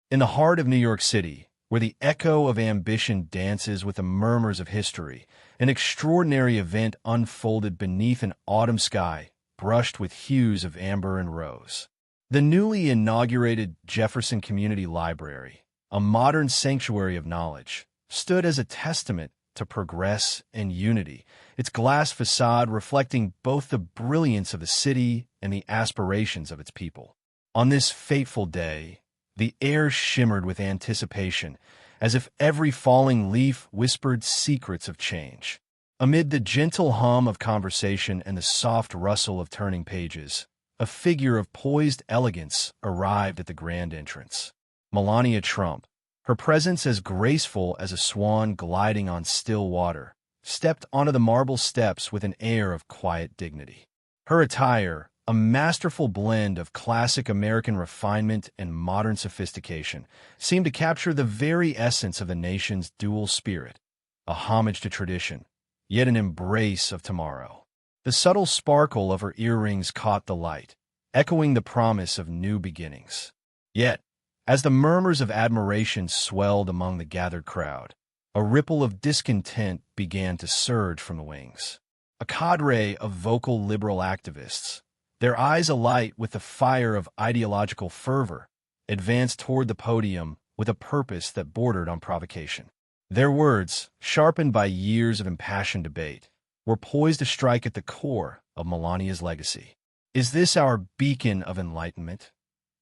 In the heart of New York City, where the echo of ambition dances with the murmurs of history, an extraordinary event unfolded beneath an autumn sky brushed with hues of amber and rose. The newly inaugurated Jefferson Community Library, a modern sanctuary of knowledge, stood as a testament to progress and unity, its glass facade reflecting both the brilliance of the city and the aspirations of its people. On this fateful day, the air shimmered with anticipation, as if every falling leaf whispered secrets of change. Amid the gentle hum of conversation and the soft rustle of turning pages, a figure of poised elegance arrived at the grand entrance. Melania Trump, her presence as graceful as a swan gliding on still water, stepped onto the marble steps with an air of quiet dignity. Her attire, a masterful blend of classic American refinement and modern sophistication, seemed to capture the very essence of the nation's dual spirit, a homage to tradition, yet an embrace of tomorrow. The subtle sparkle of her earrings caught the light, echoing the promise of new beginnings. Yet, as the murmurs of admiration swelled among the gathered crowd, a ripple of discontent began to surge from the wings. A cadre of vocal liberal activists, their eyes alight with the fire of ideological fervor, advanced toward the podium with a purpose that bordered on provocation. Their words, sharpened by years of impassioned debate, were poised to strike at the core of Melania's legacy. "Is this our beacon of enlightenment?"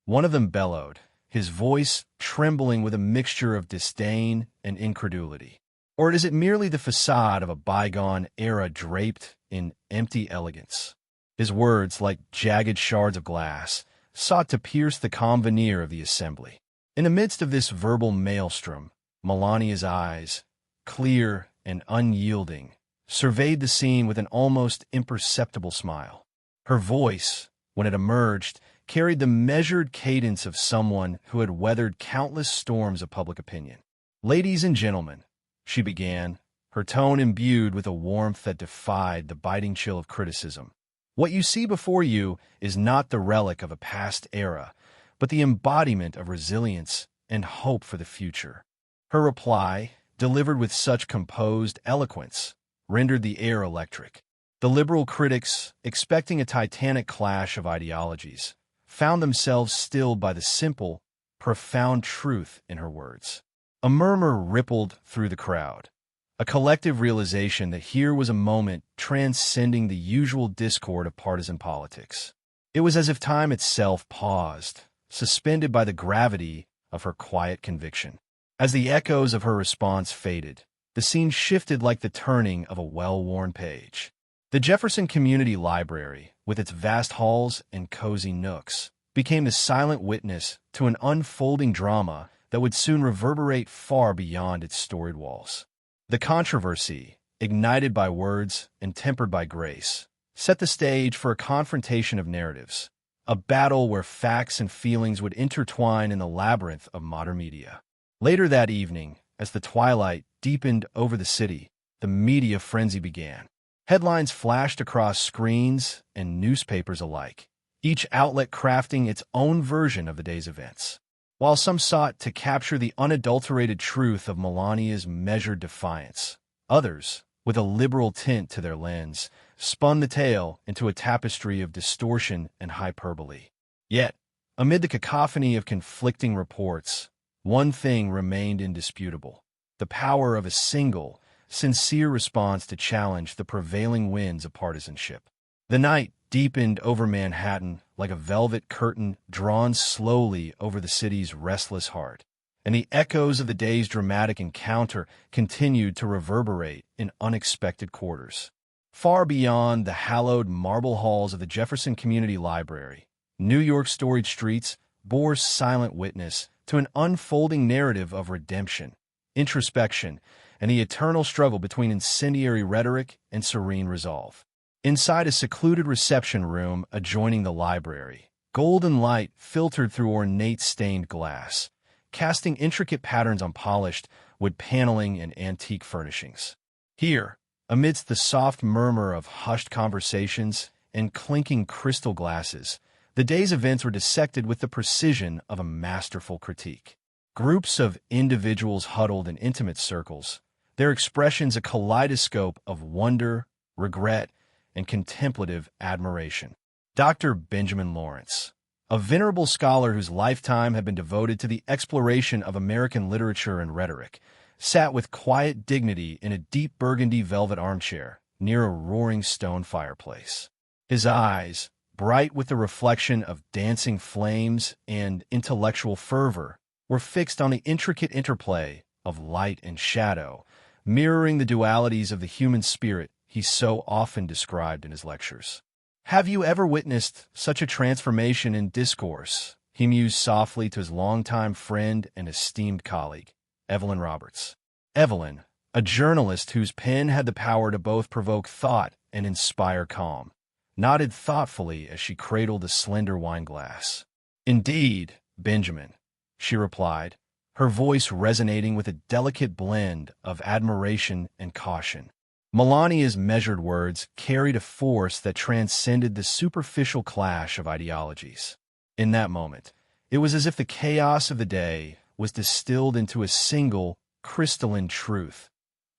one of them bellowed, his voice trembling with a mixture of disdain and incredulity. "Or is it merely the facade of a bygone era draped in empty elegance?" His words, like jagged shards of glass, sought to pierce the calm veneer of the assembly. In the midst of this verbal maelstrom, Melania's eyes, clear and unyielding, surveyed the scene with an almost imperceptible smile. Her voice, when it emerged, carried the measured cadence of someone who had weathered countless storms of public opinion. "Ladies and gentlemen," she began, her tone imbued with a warmth that defied the biting chill of criticism, "what you see before you is not the relic of a past era, but the embodiment of resilience and hope for the future." Her reply, delivered with such composed eloquence, rendered the air electric. The liberal critics, expecting a titanic clash of ideologies, found themselves stilled by the simple, profound truth in her words. A murmur rippled through the crowd, a collective realization that here was a moment transcending the usual discord of partisan politics. It was as if time itself paused, suspended by the gravity of her quiet conviction. As the echoes of her response faded, the scene shifted like the turning of a well-worn page. The Jefferson Community Library, with its vast halls and cozy nooks, became the silent witness to an unfolding drama that would soon reverberate far beyond its storied walls. The controversy, ignited by words and tempered by grace, set the stage for a confrontation of narratives, a battle where facts and feelings would intertwine in the labyrinth of modern media. Later that evening, as the twilight deepened over the city, the media frenzy began. Headlines flashed across screens and newspapers alike, each outlet crafting its own version of the day's events. While some sought to capture the unadulterated truth of Melania's measured defiance, others, with a liberal tint to their lens, spun the tale into a tapestry of distortion and hyperbole. Yet, amid the cacophony of conflicting reports, one thing remained indisputable: the power of a single, sincere response to challenge the prevailing winds of partisanship. The night deepened over Manhattan like a velvet curtain drawn slowly over the city's restless heart, and the echoes of the day's dramatic encounter continued to reverberate in unexpected quarters. Far beyond the hallowed marble halls of the Jefferson Community Library, New York's storied streets bore silent witness to an unfolding narrative of redemption, introspection, and the eternal struggle between incendiary rhetoric and serene resolve. Inside a secluded reception room adjoining the library, golden light filtered through ornate stained glass, casting intricate patterns on polished wood paneling and antique furnishings. Here, amidst the soft murmur of hushed conversations and clinking crystal glasses, the day's events were dissected with the precision of a masterful critique. Groups of individuals huddled in intimate circles, their expressions a kaleidoscope of wonder, regret, and contemplative admiration. Dr. Benjamin Lawrence, a venerable scholar whose lifetime had been devoted to the exploration of American literature and rhetoric, sat with quiet dignity in a deep burgundy velvet armchair near a roaring stone fireplace. His eyes, bright with the reflection of dancing flames and intellectual fervor, were fixed on the intricate interplay of light and shadow, mirroring the dualities of the human spirit he so often described in his lectures. "Have you ever witnessed such a transformation in discourse?" he mused softly to his longtime friend and esteemed colleague, Evelyn Roberts. Evelyn, a journalist whose pen had the power to both provoke thought and inspire calm, nodded thoughtfully as she cradled a slender wine glass. "Indeed, Benjamin," she replied, her voice resonating with a delicate blend of admiration and caution. Melania's measured words carried a force that transcended the superficial clash of ideologies. In that moment, it was as if the chaos of the day was distilled into a single, crystalline truth,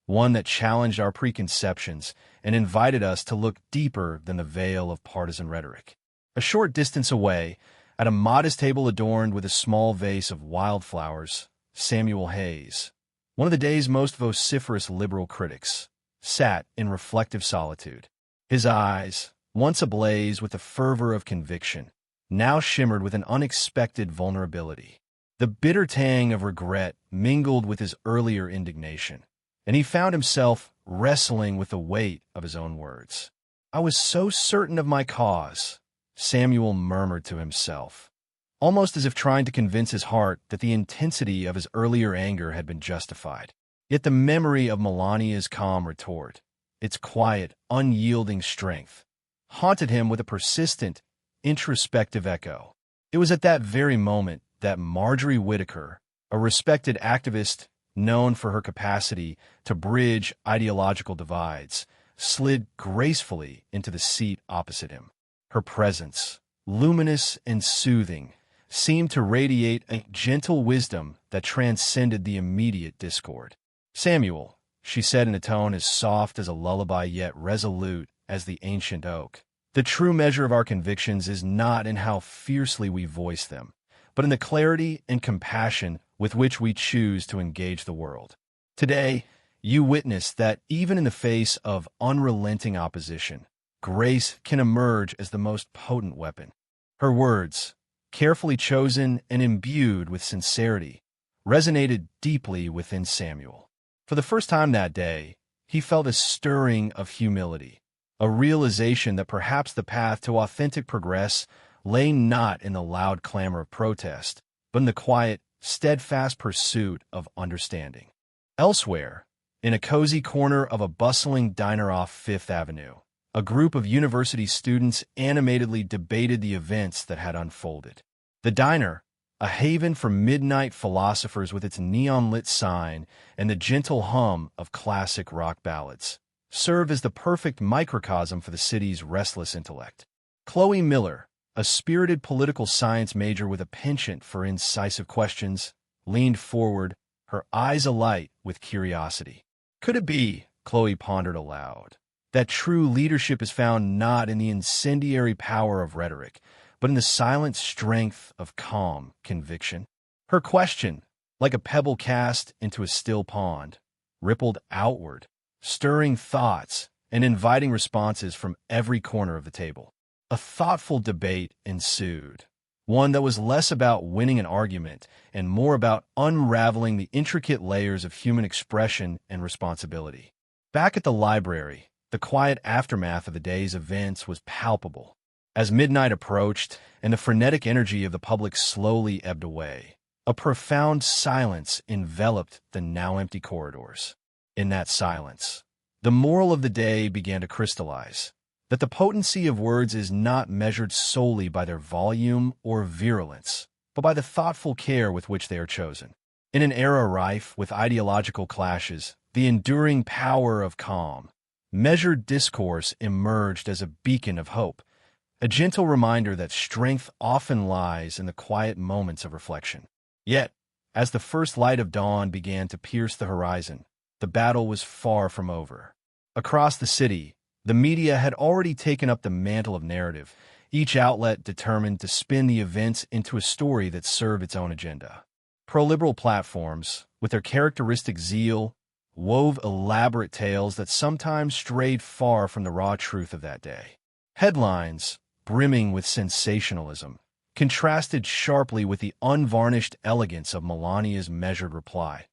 one that challenged our preconceptions and invited us to look deeper than the veil of partisan rhetoric. A short distance away, at a modest table adorned with a small vase of wildflowers, Samuel Hayes, one of the day's most vociferous liberal critics, sat in reflective solitude. His eyes, once ablaze with the fervor of conviction, now shimmered with an unexpected vulnerability. The bitter tang of regret mingled with his earlier indignation, and he found himself wrestling with the weight of his own words. "I was so certain of my cause," Samuel murmured to himself, almost as if trying to convince his heart that the intensity of his earlier anger had been justified. Yet the memory of Melania's calm retort, its quiet, unyielding strength, haunted him with a persistent, introspective echo. It was at that very moment that Marjorie Whittaker, a respected activist known for her capacity to bridge ideological divides, slid gracefully into the seat opposite him. Her presence, luminous and soothing, seemed to radiate a gentle wisdom that transcended the immediate discord. "Samuel," she said in a tone as soft as a lullaby yet resolute as the ancient oak, "the true measure of our convictions is not in how fiercely we voice them, but in the clarity and compassion with which we choose to engage the world. Today, you witness that even in the face of unrelenting opposition, grace can emerge as the most potent weapon." Her words, carefully chosen and imbued with sincerity, resonated deeply within Samuel. For the first time that day, he felt a stirring of humility, a realization that perhaps the path to authentic progress lay not in the loud clamor of protest, but in the quiet, steadfast pursuit of understanding. Elsewhere, in a cozy corner of a bustling diner off Fifth Avenue, a group of university students animatedly debated the events that had unfolded. The diner, a haven for midnight philosophers with its neon-lit sign and the gentle hum of classic rock ballads, served as the perfect microcosm for the city's restless intellect. Chloe Miller, a spirited political science major with a penchant for incisive questions, leaned forward, her eyes alight with curiosity. "Could it be," Chloe pondered aloud, "that true leadership is found not in the incendiary power of rhetoric, but in the silent strength of calm conviction?" Her question, like a pebble cast into a still pond, rippled outward, stirring thoughts and inviting responses from every corner of the table. A thoughtful debate ensued, one that was less about winning an argument and more about unraveling the intricate layers of human expression and responsibility. Back at the library, the quiet aftermath of the day's events was palpable. As midnight approached and the frenetic energy of the public slowly ebbed away, a profound silence enveloped the now empty corridors. In that silence, the moral of the day began to crystallize, that the potency of words is not measured solely by their volume or virulence, but by the thoughtful care with which they are chosen. In an era rife with ideological clashes, the enduring power of calm, measured discourse emerged as a beacon of hope, a gentle reminder that strength often lies in the quiet moments of reflection. Yet, As the first light of dawn began to pierce the horizon, the battle was far from over. Across the city, the media had already taken up the mantle of narrative, each outlet determined to spin the events into a story that served its own agenda. Pro-liberal platforms, with their characteristic zeal, wove elaborate tales that sometimes strayed far from the raw truth of that day. Headlines, brimming with sensationalism, contrasted sharply with the unvarnished elegance of Melania's measured reply,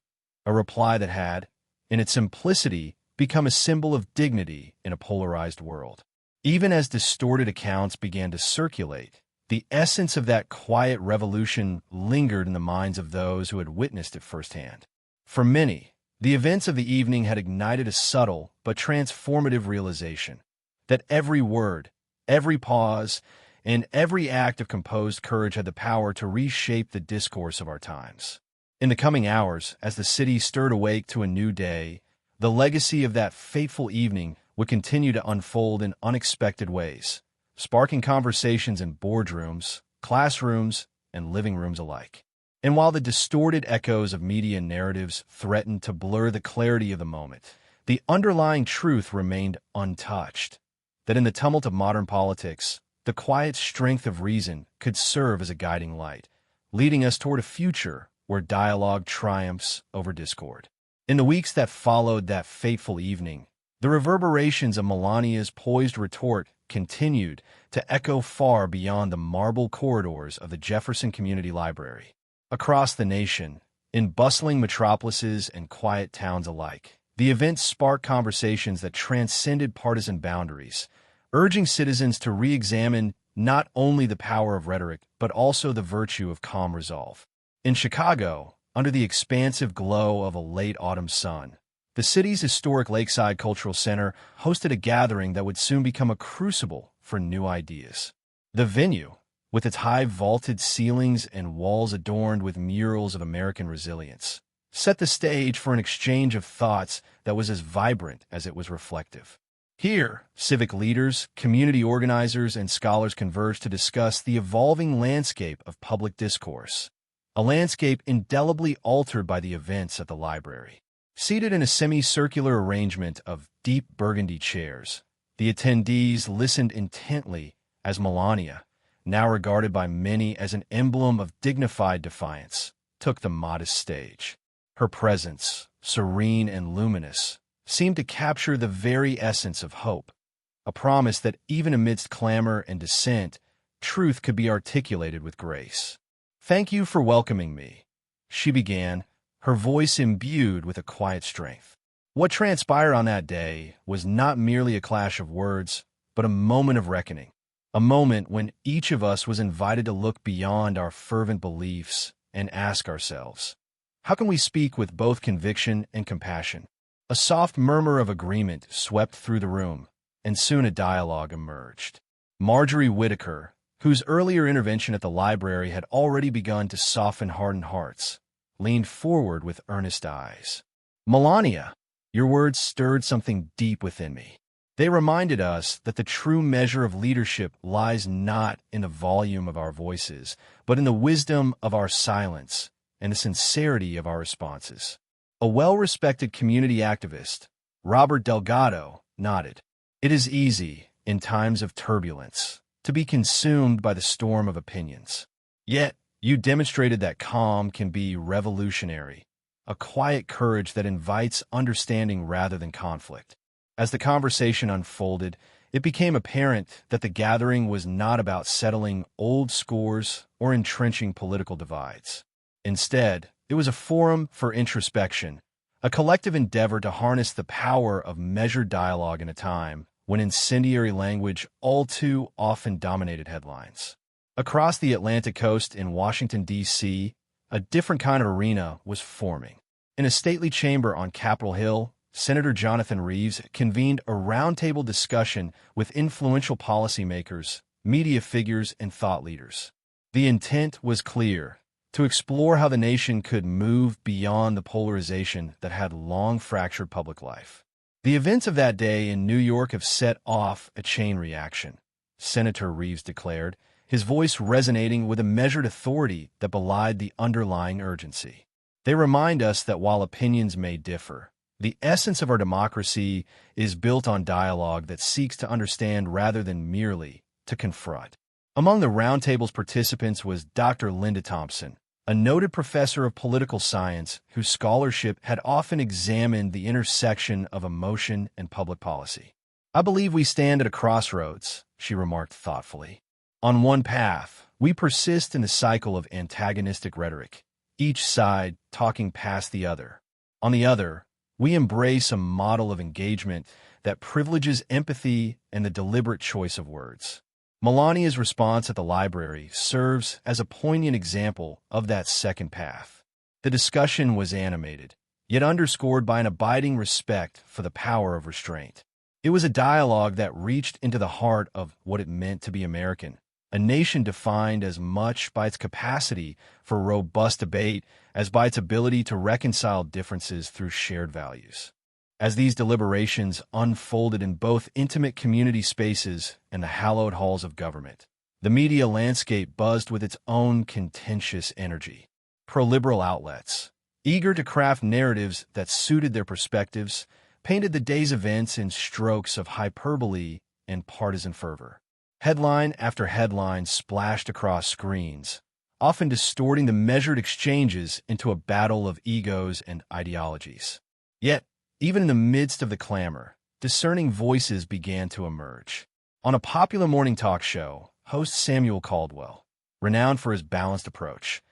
a reply that had, in its simplicity, become a symbol of dignity in a polarized world. Even as distorted accounts began to circulate, the essence of that quiet revolution lingered in the minds of those who had witnessed it firsthand. For many, the events of the evening had ignited a subtle but transformative realization that every word, every pause, and every act of composed courage had the power to reshape the discourse of our times. In the coming hours, as the city stirred awake to a new day, the legacy of that fateful evening would continue to unfold in unexpected ways, sparking conversations in boardrooms, classrooms, and living rooms alike. And while the distorted echoes of media narratives threatened to blur the clarity of the moment, the underlying truth remained untouched, that in the tumult of modern politics, the quiet strength of reason could serve as a guiding light, leading us toward a future where dialogue triumphs over discord. In the weeks that followed that fateful evening, the reverberations of Melania's poised retort continued to echo far beyond the marble corridors of the Jefferson Community Library. Across the nation, in bustling metropolises and quiet towns alike, the event sparked conversations that transcended partisan boundaries, urging citizens to re-examine not only the power of rhetoric, but also the virtue of calm resolve. In Chicago, under the expansive glow of a late autumn sun, the city's historic Lakeside Cultural Center hosted a gathering that would soon become a crucible for new ideas. The venue, with its high vaulted ceilings and walls adorned with murals of American resilience, set the stage for an exchange of thoughts that was as vibrant as it was reflective. Here, civic leaders, community organizers, and scholars converged to discuss the evolving landscape of public discourse, a landscape indelibly altered by the events at the library. Seated in a semicircular arrangement of deep burgundy chairs, the attendees listened intently as Melania, now regarded by many as an emblem of dignified defiance, took the modest stage. Her presence, serene and luminous, seemed to capture the very essence of hope, a promise that even amidst clamor and dissent, truth could be articulated with grace. "Thank you for welcoming me," she began, her voice imbued with a quiet strength. What transpired on that day was not merely a clash of words, but a moment of reckoning, a moment when each of us was invited to look beyond our fervent beliefs and ask ourselves, how can we speak with both conviction and compassion? A soft murmur of agreement swept through the room, and soon a dialogue emerged. Marjorie Whitaker, whose earlier intervention at the library had already begun to soften hardened hearts, leaned forward with earnest eyes. "Melania, your words stirred something deep within me. They reminded us that the true measure of leadership lies not in the volume of our voices, but in the wisdom of our silence and the sincerity of our responses." A well-respected community activist, Robert Delgado, nodded. "It is easy, in times of turbulence, to be consumed by the storm of opinions. Yet, you demonstrated that calm can be revolutionary, a quiet courage that invites understanding rather than conflict." As the conversation unfolded, it became apparent that the gathering was not about settling old scores or entrenching political divides. Instead, it was a forum for introspection, a collective endeavor to harness the power of measured dialogue in a time when incendiary language all too often dominated headlines. Across the Atlantic coast in Washington, D.C., a different kind of arena was forming. In a stately chamber on Capitol Hill, Senator Jonathan Reeves convened a roundtable discussion with influential policymakers, media figures, and thought leaders. The intent was clear: to explore how the nation could move beyond the polarization that had long fractured public life. The events of that day in New York have set off a chain reaction, Senator Reeves declared, his voice resonating with a measured authority that belied the underlying urgency. They remind us that while opinions may differ, the essence of our democracy is built on dialogue that seeks to understand rather than merely to confront. Among the roundtable's participants was Dr. Linda Thompson, a noted professor of political science whose scholarship had often examined the intersection of emotion and public policy. "I believe we stand at a crossroads," she remarked thoughtfully. "On one path, we persist in the cycle of antagonistic rhetoric, each side talking past the other. On the other, we embrace a model of engagement that privileges empathy and the deliberate choice of words." Melania's response at the library serves as a poignant example of that second path. The discussion was animated, yet underscored by an abiding respect for the power of restraint. It was a dialogue that reached into the heart of what it meant to be American, a nation defined as much by its capacity for robust debate as by its ability to reconcile differences through shared values. As these deliberations unfolded in both intimate community spaces and the hallowed halls of government, the media landscape buzzed with its own contentious energy. Pro-liberal outlets, eager to craft narratives that suited their perspectives, painted the day's events in strokes of hyperbole and partisan fervor. Headline after headline splashed across screens, often distorting the measured exchanges into a battle of egos and ideologies. Yet, even in the midst of the clamor, discerning voices began to emerge. On a popular morning talk show, host Samuel Caldwell, renowned for his balanced approach,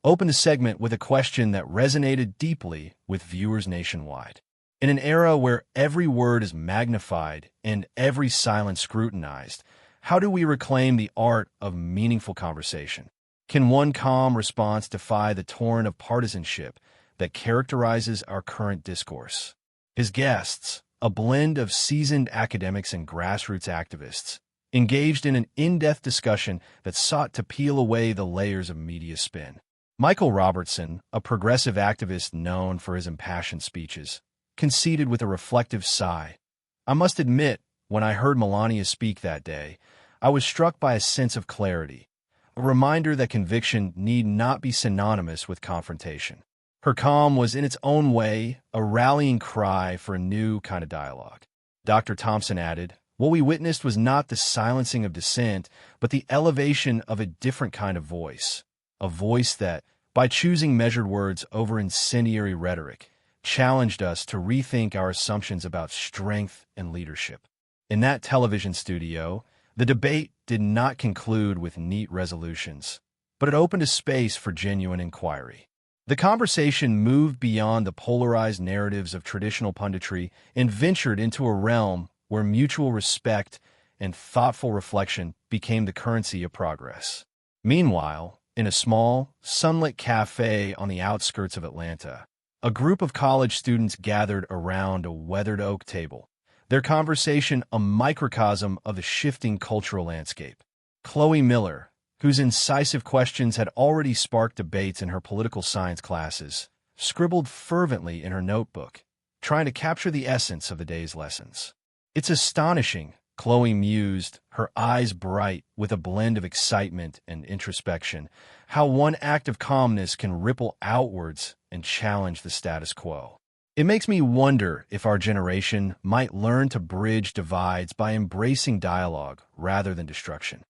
opened the segment with a question that resonated deeply with viewers nationwide. In an era where every word is magnified and every silence scrutinized, how do we reclaim the art of meaningful conversation? Can one calm response defy the torrent of partisanship that characterizes our current discourse? His guests, a blend of seasoned academics and grassroots activists, engaged in an in-depth discussion that sought to peel away the layers of media spin. Michael Robertson, a progressive activist known for his impassioned speeches, conceded with a reflective sigh, "I must admit, when I heard Melania speak that day, I was struck by a sense of clarity, a reminder that conviction need not be synonymous with confrontation." Her calm was in its own way a rallying cry for a new kind of dialogue. Dr. Thompson added, "What we witnessed was not the silencing of dissent, but the elevation of a different kind of voice, a voice that, by choosing measured words over incendiary rhetoric, challenged us to rethink our assumptions about strength and leadership." In that television studio, the debate did not conclude with neat resolutions, but it opened a space for genuine inquiry. The conversation moved beyond the polarized narratives of traditional punditry and ventured into a realm where mutual respect and thoughtful reflection became the currency of progress. Meanwhile, in a small, sunlit cafe on the outskirts of Atlanta, a group of college students gathered around a weathered oak table, their conversation a microcosm of the shifting cultural landscape. Chloe Miller, whose incisive questions had already sparked debates in her political science classes, scribbled fervently in her notebook, trying to capture the essence of the day's lessons. "It's astonishing," Chloe mused, her eyes bright with a blend of excitement and introspection, "how one act of calmness can ripple outwards and challenge the status quo. It makes me wonder if our generation might learn to bridge divides by embracing dialogue rather than destruction."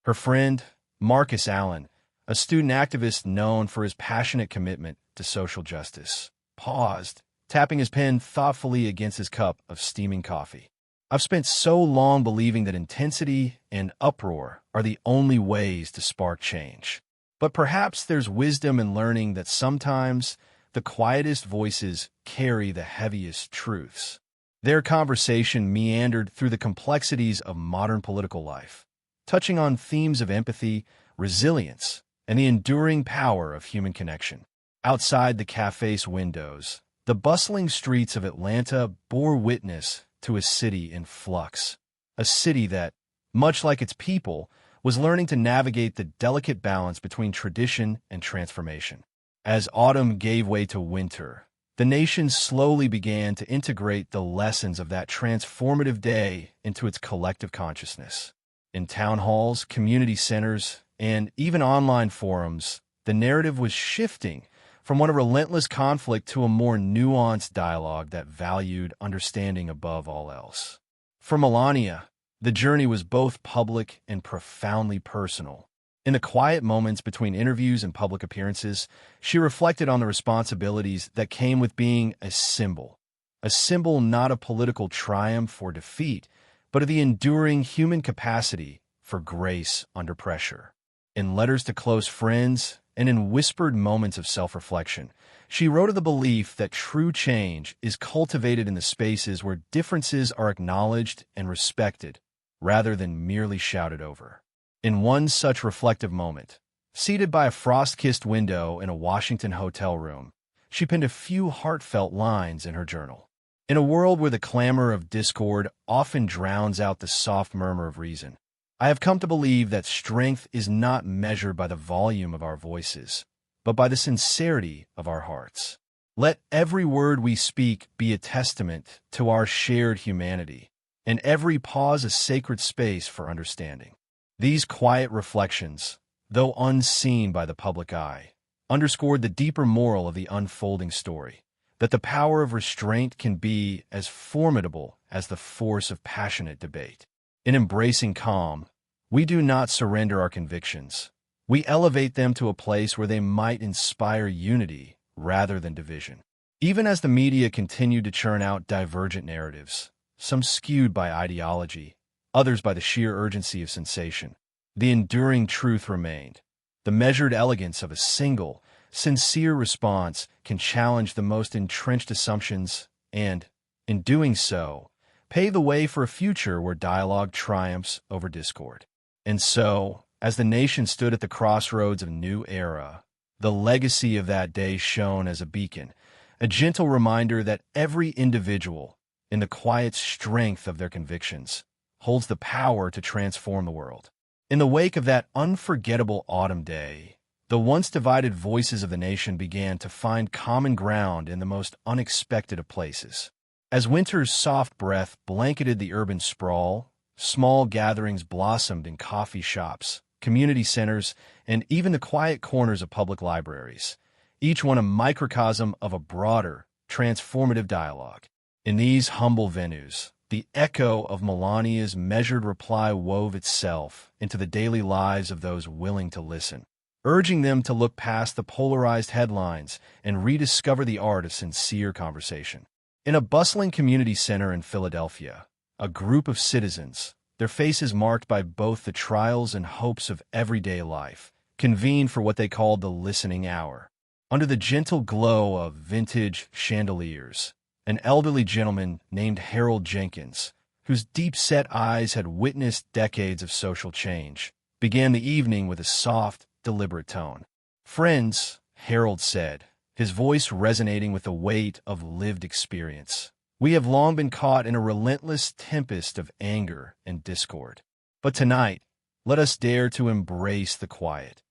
Her friend, Marcus Allen, a student activist known for his passionate commitment to social justice, paused, tapping his pen thoughtfully against his cup of steaming coffee. "I've spent so long believing that intensity and uproar are the only ways to spark change. But perhaps there's wisdom in learning that sometimes the quietest voices carry the heaviest truths." Their conversation meandered through the complexities of modern political life, touching on themes of empathy, resilience, and the enduring power of human connection. Outside the cafe's windows, the bustling streets of Atlanta bore witness to a city in flux, a city that, much like its people, was learning to navigate the delicate balance between tradition and transformation. As autumn gave way to winter, the nation slowly began to integrate the lessons of that transformative day into its collective consciousness. In town halls, community centers, and even online forums, the narrative was shifting from one of relentless conflict to a more nuanced dialogue that valued understanding above all else. For Melania, the journey was both public and profoundly personal. In the quiet moments between interviews and public appearances, she reflected on the responsibilities that came with being a symbol not of political triumph or defeat, but of the enduring human capacity for grace under pressure. In letters to close friends and in whispered moments of self-reflection, she wrote of the belief that true change is cultivated in the spaces where differences are acknowledged and respected, rather than merely shouted over. In one such reflective moment, seated by a frost-kissed window in a Washington hotel room, she penned a few heartfelt lines in her journal. In a world where the clamor of discord often drowns out the soft murmur of reason, I have come to believe that strength is not measured by the volume of our voices, but by the sincerity of our hearts. Let every word we speak be a testament to our shared humanity, and every pause a sacred space for understanding. These quiet reflections, though unseen by the public eye, underscored the deeper moral of the unfolding story, that the power of restraint can be as formidable as the force of passionate debate. In embracing calm, we do not surrender our convictions. We elevate them to a place where they might inspire unity rather than division. Even as the media continued to churn out divergent narratives, some skewed by ideology, others by the sheer urgency of sensation, the enduring truth remained. The measured elegance of a single, sincere response can challenge the most entrenched assumptions and, in doing so, pave the way for a future where dialogue triumphs over discord. And so, as the nation stood at the crossroads of a new era, the legacy of that day shone as a beacon, a gentle reminder that every individual, in the quiet strength of their convictions, holds the power to transform the world. In the wake of that unforgettable autumn day, the once divided voices of the nation began to find common ground in the most unexpected of places. As winter's soft breath blanketed the urban sprawl, small gatherings blossomed in coffee shops, community centers, and even the quiet corners of public libraries, each one a microcosm of a broader, transformative dialogue. In these humble venues, the echo of Melania's measured reply wove itself into the daily lives of those willing to listen, urging them to look past the polarized headlines and rediscover the art of sincere conversation. In a bustling community center in Philadelphia, a group of citizens, their faces marked by both the trials and hopes of everyday life, convened for what they called the listening hour. Under the gentle glow of vintage chandeliers, an elderly gentleman named Harold Jenkins, whose deep-set eyes had witnessed decades of social change, began the evening with a soft, deliberate tone. "Friends," Harold said, his voice resonating with the weight of lived experience, "we have long been caught in a relentless tempest of anger and discord. But tonight, let us dare to embrace the quiet.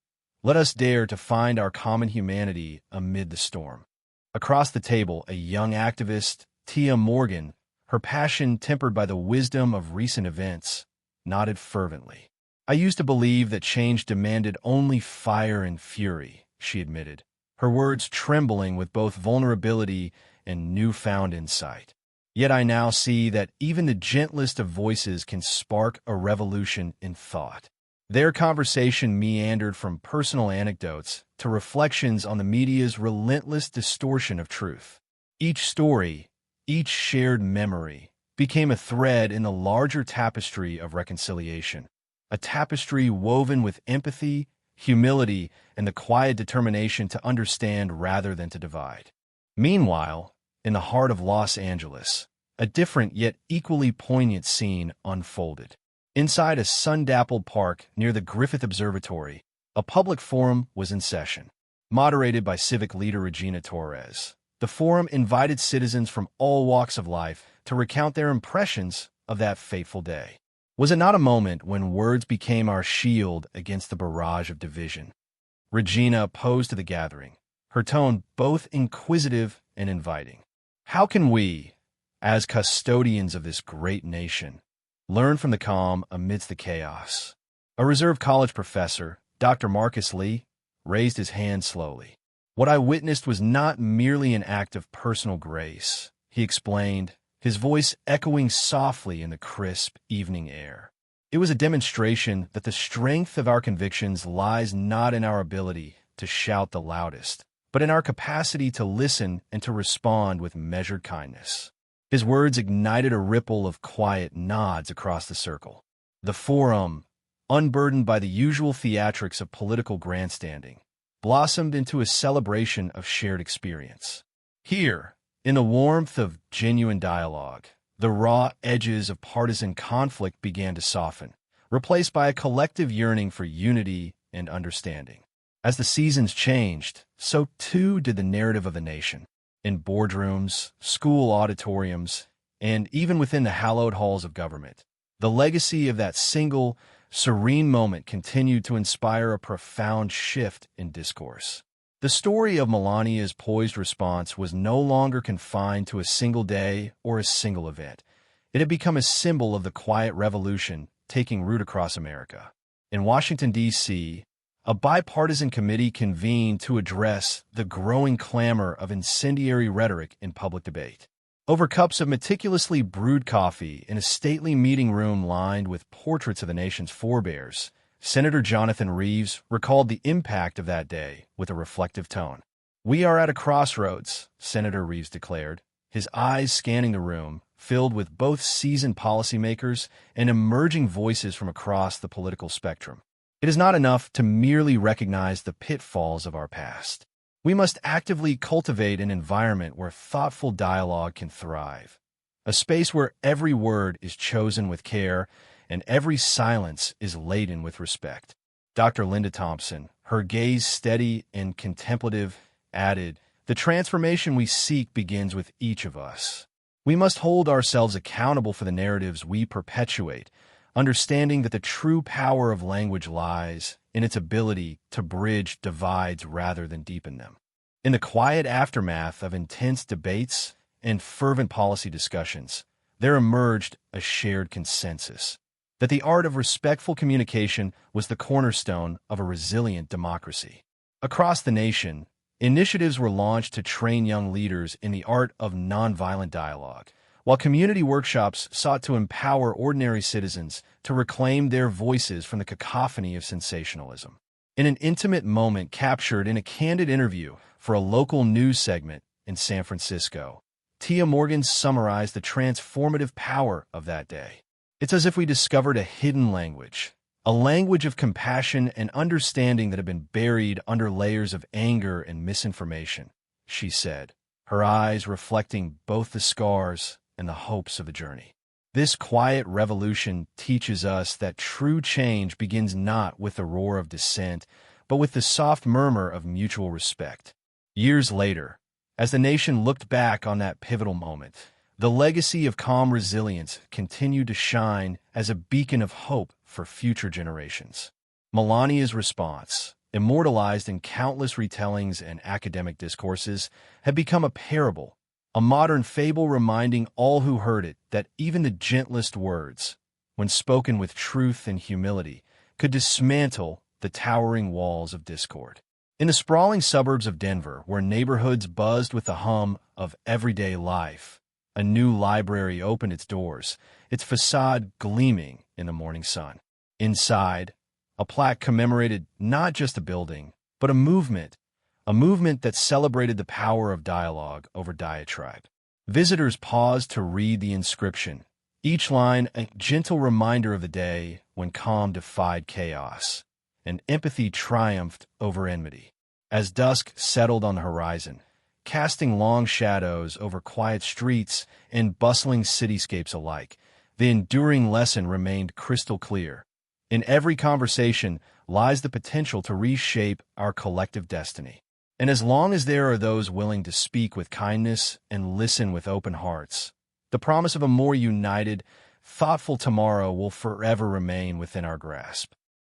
Let us dare to find our common humanity amid the storm." Across the table, a young activist, Tia Morgan, her passion tempered by the wisdom of recent events, nodded fervently. "I used to believe that change demanded only fire and fury," she admitted, her words trembling with both vulnerability and newfound insight. "Yet I now see that even the gentlest of voices can spark a revolution in thought." Their conversation meandered from personal anecdotes to reflections on the media's relentless distortion of truth. Each story, each shared memory, became a thread in the larger tapestry of reconciliation, a tapestry woven with empathy, humility, and the quiet determination to understand rather than to divide. Meanwhile, in the heart of Los Angeles, a different yet equally poignant scene unfolded. Inside a sun-dappled park near the Griffith Observatory, a public forum was in session. Moderated by civic leader Regina Torres, the forum invited citizens from all walks of life to recount their impressions of that fateful day. Was it not a moment when words became our shield against the barrage of division? Regina opposed to the gathering, her tone both inquisitive and inviting. "How can we, as custodians of this great nation, learn from the calm amidst the chaos?" A reserved college professor, Dr. Marcus Lee, raised his hand slowly. What I witnessed was not merely an act of personal grace, he explained, his voice echoing softly in the crisp evening air. It was a demonstration that the strength of our convictions lies not in our ability to shout the loudest, but in our capacity to listen and to respond with measured kindness. His words ignited a ripple of quiet nods across the circle. The forum, unburdened by the usual theatrics of political grandstanding, blossomed into a celebration of shared experience. Here, in the warmth of genuine dialogue, the raw edges of partisan conflict began to soften, replaced by a collective yearning for unity and understanding. As the seasons changed, so too did the narrative of the nation. In boardrooms, school auditoriums, and even within the hallowed halls of government, the legacy of that single, serene moment continued to inspire a profound shift in discourse. The story of Melania's poised response was no longer confined to a single day or a single event. It had become a symbol of the quiet revolution taking root across America. In Washington, D.C., a bipartisan committee convened to address the growing clamor of incendiary rhetoric in public debate. Over cups of meticulously brewed coffee in a stately meeting room lined with portraits of the nation's forebears, Senator Jonathan Reeves recalled the impact of that day with a reflective tone. "We are at a crossroads," Senator Reeves declared, his eyes scanning the room, filled with both seasoned policymakers and emerging voices from across the political spectrum. It is not enough to merely recognize the pitfalls of our past. We must actively cultivate an environment where thoughtful dialogue can thrive, a space where every word is chosen with care and every silence is laden with respect. Dr. Linda Thompson, her gaze steady and contemplative, added, "The transformation we seek begins with each of us. We must hold ourselves accountable for the narratives we perpetuate, understanding that the true power of language lies in its ability to bridge divides rather than deepen them." In the quiet aftermath of intense debates and fervent policy discussions, there emerged a shared consensus that the art of respectful communication was the cornerstone of a resilient democracy. Across the nation, initiatives were launched to train young leaders in the art of nonviolent dialogue, while community workshops sought to empower ordinary citizens to reclaim their voices from the cacophony of sensationalism. In an intimate moment captured in a candid interview for a local news segment in San Francisco, Tia Morgan summarized the transformative power of that day. "It's as if we discovered a hidden language, a language of compassion and understanding that had been buried under layers of anger and misinformation," she said, her eyes reflecting both the scars and the hopes of the journey. This quiet revolution teaches us that true change begins not with the roar of dissent, but with the soft murmur of mutual respect. Years later, as the nation looked back on that pivotal moment, the legacy of calm resilience continued to shine as a beacon of hope for future generations. Melania's response, immortalized in countless retellings and academic discourses, had become a parable, a modern fable reminding all who heard it that even the gentlest words, when spoken with truth and humility, could dismantle the towering walls of discord. In the sprawling suburbs of Denver, where neighborhoods buzzed with the hum of everyday life, a new library opened its doors, its facade gleaming in the morning sun. Inside, a plaque commemorated not just a building, but a movement that celebrated the power of dialogue over diatribe. Visitors paused to read the inscription, each line a gentle reminder of the day when calm defied chaos, and empathy triumphed over enmity. As dusk settled on the horizon, casting long shadows over quiet streets and bustling cityscapes alike, the enduring lesson remained crystal clear. In every conversation lies the potential to reshape our collective destiny. And as long as there are those willing to speak with kindness and listen with open hearts, the promise of a more united, thoughtful tomorrow will forever remain within our grasp.